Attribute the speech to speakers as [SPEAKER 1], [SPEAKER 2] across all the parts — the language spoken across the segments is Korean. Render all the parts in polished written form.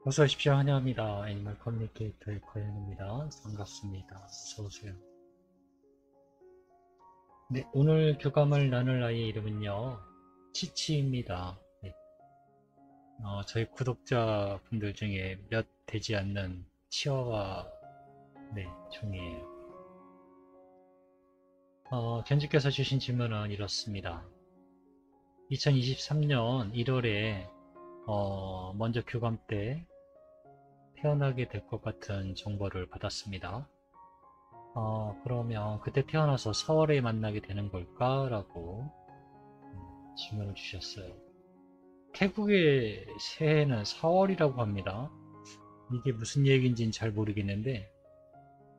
[SPEAKER 1] 어서 오십시오. 환영합니다. 애니멀 커뮤니케이터의 거현입니다. 반갑습니다. 어서오세요. 네, 오늘 교감을 나눌 아이의 이름은요, 치치입니다. 네, 저희 구독자분들 중에 몇 되지 않는 치어와 네, 종이에요. 견주께서 주신 질문은 이렇습니다. 2023년 1월에 먼저 교감 때 태어나게 될 것 같은 정보를 받았습니다. 그러면 그때 태어나서 4월에 만나게 되는 걸까? 라고 질문을 주셨어요. 태국의 새해는 4월이라고 합니다. 이게 무슨 얘기인지는 잘 모르겠는데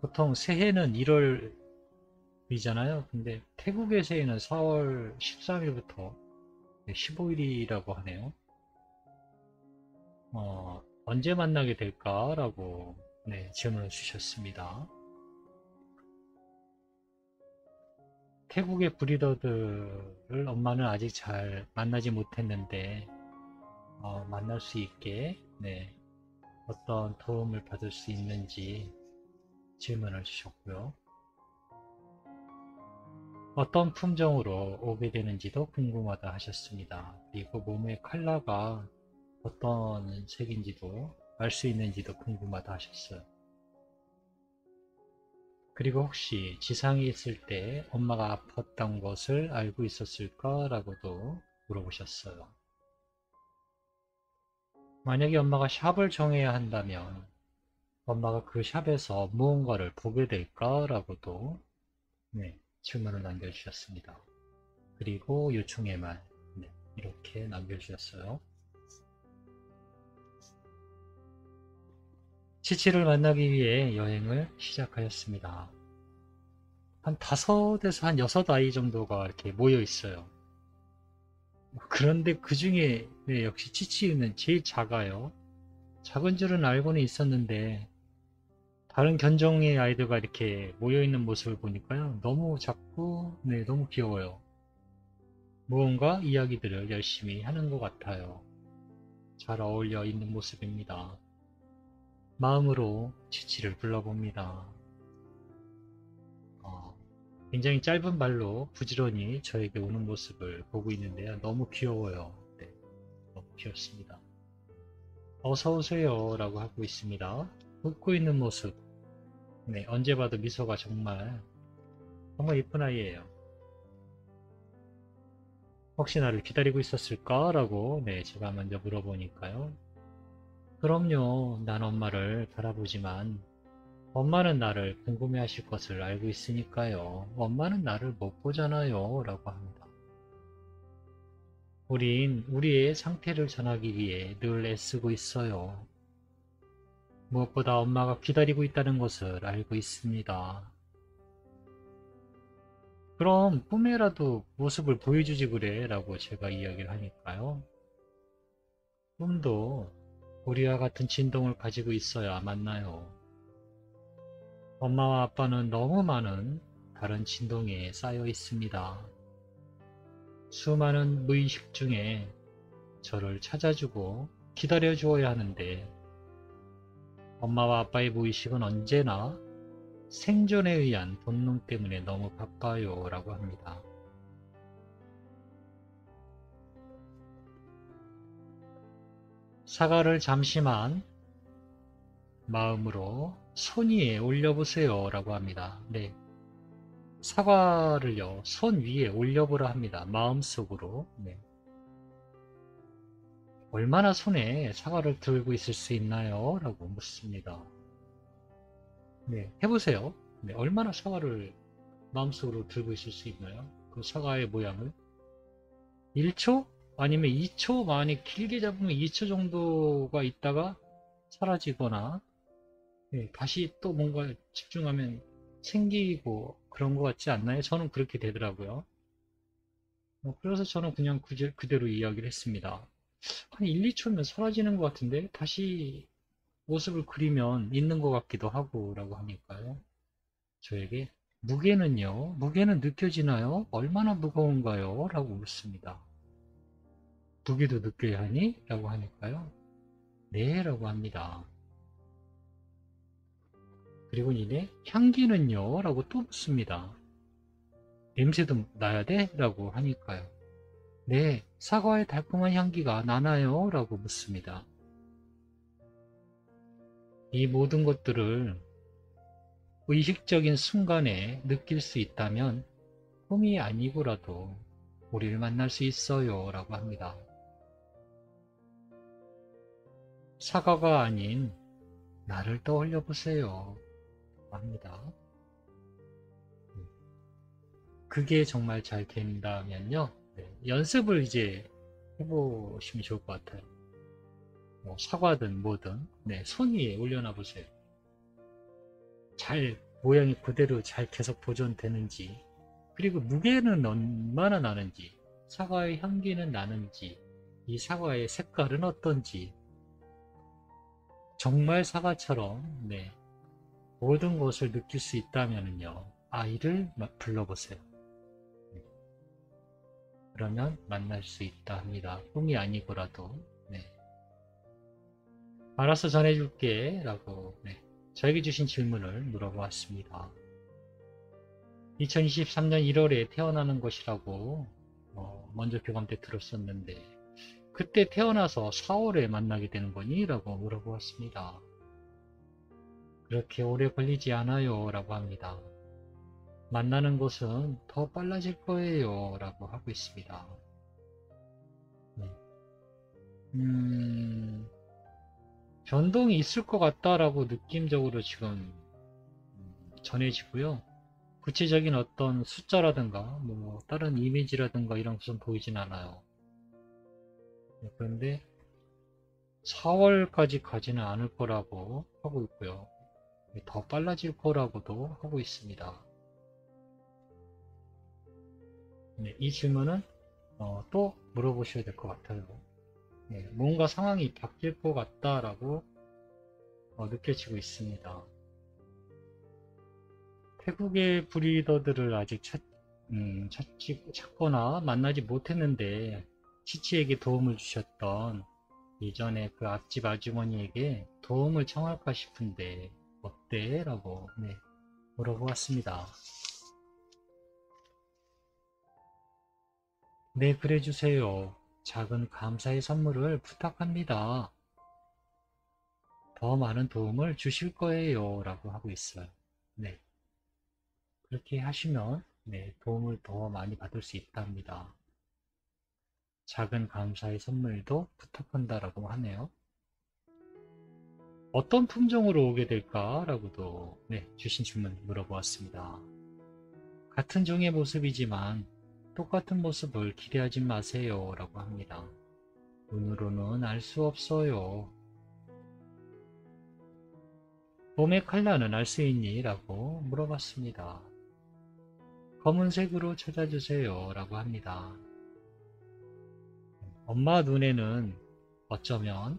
[SPEAKER 1] 보통 새해는 1월이잖아요. 근데 태국의 새해는 4월 13일부터 15일이라고 하네요. 언제 만나게 될까? 라고 네, 질문을 주셨습니다. 태국의 브리더들을 엄마는 아직 잘 만나지 못했는데 만날 수 있게 네, 어떤 도움을 받을 수 있는지 질문을 주셨고요. 어떤 품종으로 오게 되는지도 궁금하다 하셨습니다. 그리고 몸의 컬러가 어떤 색인지도 알 수 있는지도 궁금하다 하셨어요. 그리고 혹시 지상에 있을 때 엄마가 아팠던 것을 알고 있었을까? 라고도 물어보셨어요. 만약에 엄마가 샵을 정해야 한다면 엄마가 그 샵에서 무언가를 보게 될까? 라고도 네, 질문을 남겨주셨습니다. 그리고 요청의 말 네, 이렇게 남겨주셨어요. 치치를 만나기 위해 여행을 시작하였습니다. 한 5에서 한 6아이 정도가 이렇게 모여 있어요. 그런데 그 중에 네, 역시 치치는 제일 작아요. 작은 줄은 알고는 있었는데 다른 견종의 아이들과 이렇게 모여 있는 모습을 보니까요. 너무 작고 네, 너무 귀여워요. 무언가 이야기들을 열심히 하는 것 같아요. 잘 어울려 있는 모습입니다. 마음으로 치치를 불러봅니다. 어, 굉장히 짧은 발로 부지런히 저에게 오는 모습을 보고 있는데요. 너무 귀여워요. 네, 너무 귀엽습니다. 어서 오세요 라고 하고 있습니다. 웃고 있는 모습. 네, 언제 봐도 미소가 정말 예쁜 아이예요. 혹시 나를 기다리고 있었을까? 라고 네, 제가 먼저 물어보니까요. 그럼요. 난 엄마를 바라보지만 엄마는 나를 궁금해하실 것을 알고 있으니까요. 엄마는 나를 못 보잖아요. 라고 합니다. 우린 우리의 상태를 전하기 위해 늘 애쓰고 있어요. 무엇보다 엄마가 기다리고 있다는 것을 알고 있습니다. 그럼 꿈에라도 모습을 보여주지 그래 라고 제가 이야기를 하니까요. 꿈도 우리와 같은 진동을 가지고 있어야 만나요. 엄마와 아빠는 너무 많은 다른 진동에 쌓여 있습니다. 수많은 무의식 중에 저를 찾아주고 기다려 주어야 하는데 엄마와 아빠의 무의식은 언제나 생존에 의한 본능 때문에 너무 바빠요 라고 합니다. 사과를 잠시만 마음으로 손 위에 올려보세요 라고 합니다. 네, 사과를요 손 위에 올려보라 합니다. 마음속으로. 네. 얼마나 손에 사과를 들고 있을 수 있나요? 라고 묻습니다. 네, 해보세요. 네, 얼마나 사과를 마음속으로 들고 있을 수 있나요? 그 사과의 모양을 1초? 아니면 2초? 많이 길게 잡으면 2초 정도가 있다가 사라지거나 네, 다시 또 뭔가 집중하면 생기고 그런 것 같지 않나요? 저는 그렇게 되더라고요. 그래서 저는 그냥 그대로 이야기를 했습니다. 한 1, 2초면 사라지는 것 같은데 다시 모습을 그리면 있는 것 같기도 하고 라고 하니까요. 저에게 무게는 느껴지나요? 얼마나 무거운가요? 라고 묻습니다. 무게도 느껴야 하니? 라고 하니까요. 네, 라고 합니다. 그리고 이내 향기는요? 라고 또 묻습니다. 냄새도 나야 돼? 라고 하니까요. 네, 사과의 달콤한 향기가 나나요? 라고 묻습니다. 이 모든 것들을 의식적인 순간에 느낄 수 있다면 꿈이 아니고라도 우리를 만날 수 있어요. 라고 합니다. 사과가 아닌 나를 떠올려 보세요. 합니다. 그게 정말 잘 된다면요. 네, 연습을 이제 해보시면 좋을 것 같아요. 뭐 사과든 뭐든 네, 손 위에 올려놔 보세요. 잘 모양이 그대로 잘 계속 보존되는지, 그리고 무게는 얼마나 나는지, 사과의 향기는 나는지, 이 사과의 색깔은 어떤지, 정말 사과처럼 네, 모든 것을 느낄 수 있다면요, 아이를 불러보세요. 그러면 만날 수 있다 합니다. 꿈이 아니고라도. 네. 알아서 전해줄게 라고 네, 저에게 주신 질문을 물어보았습니다. 2023년 1월에 태어나는 것이라고 먼저 교감 때 들었었는데, 그때 태어나서 4월에 만나게 되는 거니? 라고 물어보았습니다. 그렇게 오래 걸리지 않아요 라고 합니다. 만나는 것은 더 빨라질 거예요 라고 하고 있습니다. 네. 변동이 있을 것 같다라고 느낌적으로 지금 전해지고요. 구체적인 어떤 숫자라든가 뭐 다른 이미지라든가 이런 것은 보이진 않아요. 그런데 4월까지 가지는 않을 거라고 하고 있고요. 더 빨라질 거라고도 하고 있습니다. 네, 이 질문은 또 물어보셔야 될 것 같아요. 네, 뭔가 상황이 바뀔 것 같다라고 느껴지고 있습니다. 태국의 브리더들을 아직 찾거나 만나지 못했는데 치치에게 도움을 주셨던 예전에 그 앞집 아주머니에게 도움을 청할까 싶은데 어때? 라고 네, 물어보았습니다. 네, 그래 주세요. 작은 감사의 선물을 부탁합니다. 더 많은 도움을 주실 거예요. 라고 하고 있어요. 네, 그렇게 하시면 네, 도움을 더 많이 받을 수 있답니다. 작은 감사의 선물도 부탁한다라고 하네요. 어떤 품종으로 오게 될까라고도 네, 주신 질문 물어보았습니다. 같은 종의 모습이지만 똑같은 모습을 기대하지 마세요 라고 합니다. 눈으로는 알 수 없어요. 봄의 컬러는 알 수 있니? 라고 물어봤습니다. 검은색으로 찾아주세요 라고 합니다. 엄마 눈에는 어쩌면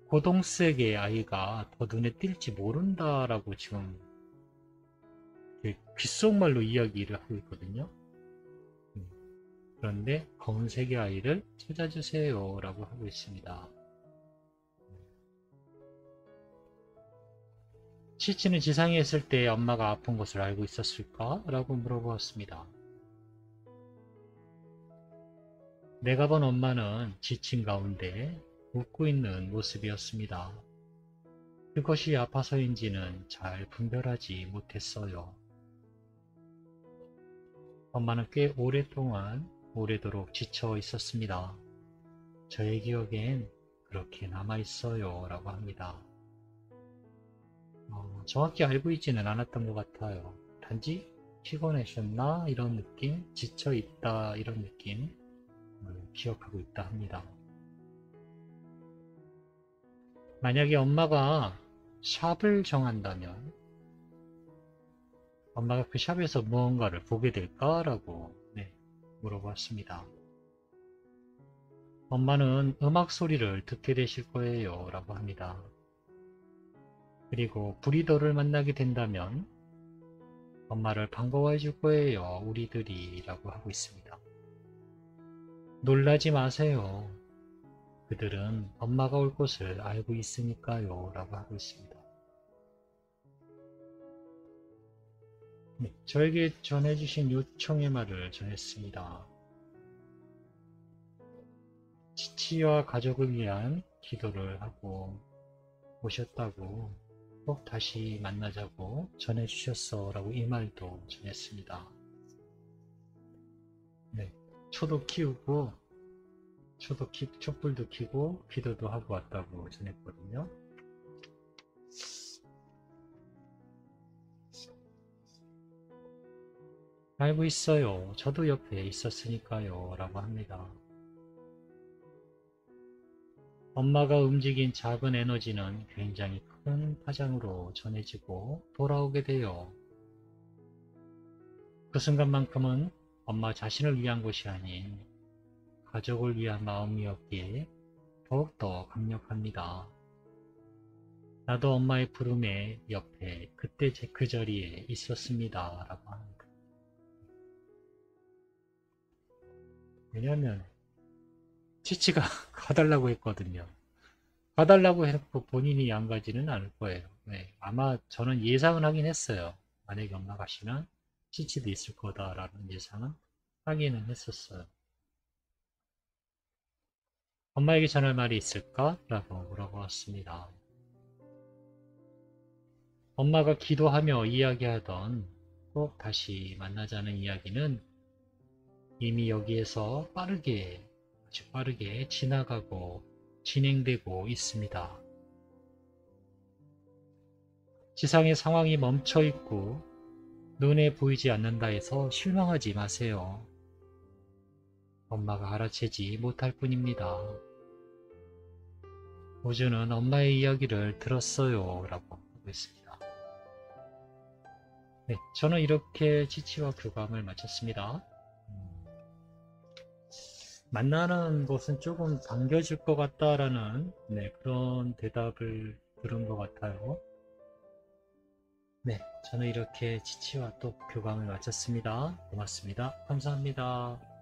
[SPEAKER 1] 고동색의 아이가 더 눈에 띌지 모른다라고 지금 귓속말로 이야기를 하고 있거든요. 그런데 검은색의 아이를 찾아주세요 라고 하고 있습니다. 치치는 지상에 있을 때 엄마가 아픈 것을 알고 있었을까? 라고 물어보았습니다. 내가 본 엄마는 지친 가운데 웃고 있는 모습이었습니다. 그것이 아파서인지는 잘 분별하지 못했어요. 엄마는 꽤 오래도록 지쳐 있었습니다. 저의 기억엔 그렇게 남아있어요 라고 합니다. 정확히 알고 있지는 않았던 것 같아요. 단지 피곤하셨나 이런 느낌, 지쳐있다 이런 느낌 기억하고 있다 합니다. 만약에 엄마가 샵을 정한다면 엄마가 그 샵에서 무언가를 보게 될까라고 네, 물어봤습니다. 엄마는 음악 소리를 듣게 되실 거예요 라고 합니다. 그리고 브리더를 만나게 된다면 엄마를 반가워해 줄 거예요 우리들이 라고 하고 있습니다. 놀라지 마세요. 그들은 엄마가 올 것을 알고 있으니까요. 라고 하고 있습니다. 네, 저에게 전해주신 요청의 말을 전했습니다. 지치와 가족을 위한 기도를 하고 오셨다고 꼭 다시 만나자고 전해주셨어 라고 이 말도 전했습니다. 네, 초도 키우고 촛불도 켜고 기도도 하고 왔다고 전했거든요. 알고 있어요. 저도 옆에 있었으니까요. 라고 합니다. 엄마가 움직인 작은 에너지는 굉장히 큰 파장으로 전해지고 돌아오게 돼요. 그 순간만큼은 엄마 자신을 위한 것이 아닌 가족을 위한 마음이었기에 더욱더 강력합니다. 나도 엄마의 부름에 옆에 그때 그 자리에 있었습니다. 라고 합니다. 왜냐하면 치치가 가달라고 했거든요. 가달라고 해놓고 본인이 안 가지는 않을 거예요. 네, 아마 저는 예상은 하긴 했어요. 만약에 엄마 가시면 치치도 있을 거다라는 예상은 하기는 했었어요. 엄마에게 전할 말이 있을까? 라고 물어보았습니다. 엄마가 기도하며 이야기하던 꼭 다시 만나자는 이야기는 이미 여기에서 아주 빠르게 지나가고 진행되고 있습니다. 지상의 상황이 멈춰 있고 눈에 보이지 않는다 해서 실망하지 마세요. 엄마가 알아채지 못할 뿐입니다. 우주는 엄마의 이야기를 들었어요. 라고 하고 있습니다. 네, 저는 이렇게 치치와 교감을 마쳤습니다. 만나는 것은 조금 당겨질 것 같다라는 그런 대답을 들은 것 같아요. 네, 저는 이렇게 치치와 또 교감을 마쳤습니다. 고맙습니다. 감사합니다.